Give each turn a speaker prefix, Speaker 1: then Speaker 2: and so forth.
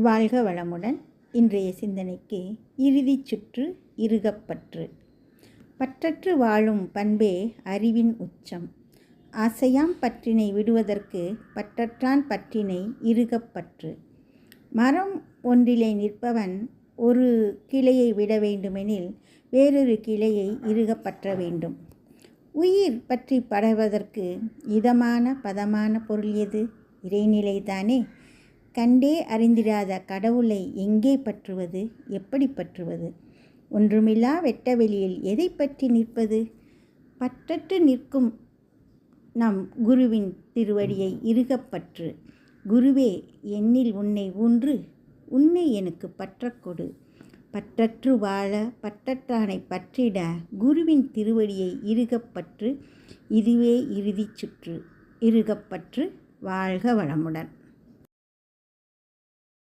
Speaker 1: வாழ்க வளமுடன். இன்றைய சிந்தனைக்கு இறுதிச் சுற்று இறுகப்பற்று. பற்றற்று வாழும் பண்பே அறிவின் உச்சம். ஆசையாம் பற்றினை விடுவதற்கு பற்றற்றான் பற்றினை இறுகப்பற்று. மரம் ஒன்றிலே நிற்பவன் ஒரு கிளையை விட வேண்டுமெனில் வேறொரு கிளையை இறுகப்பற்ற வேண்டும். உயிர் பற்றி படர்வதற்கு இதமான பதமான பொருள் எது? இறைநிலைதானே. கண்டே அறிந்திடாத கடவுளை எங்கே பற்றுவது? எப்படி பற்றுவது? ஒன்றுமில்லா வெட்ட வெளியில் எதை பற்றி நிற்பது? பற்றற்று நிற்கும் நம் குருவின் திருவடியை இறுகப்பற்று. குருவே, என்னில் உன்னை ஊன்று, உன்னை எனக்கு பற்றக்கொடு. பற்றற்று வாழ பற்றற்றானை பற்றிட குருவின் திருவடியை இறுகப்பற்று. இதுவே இறுதிச் சுற்று. இறுகப்பற்று. வாழ்க வளமுடன்.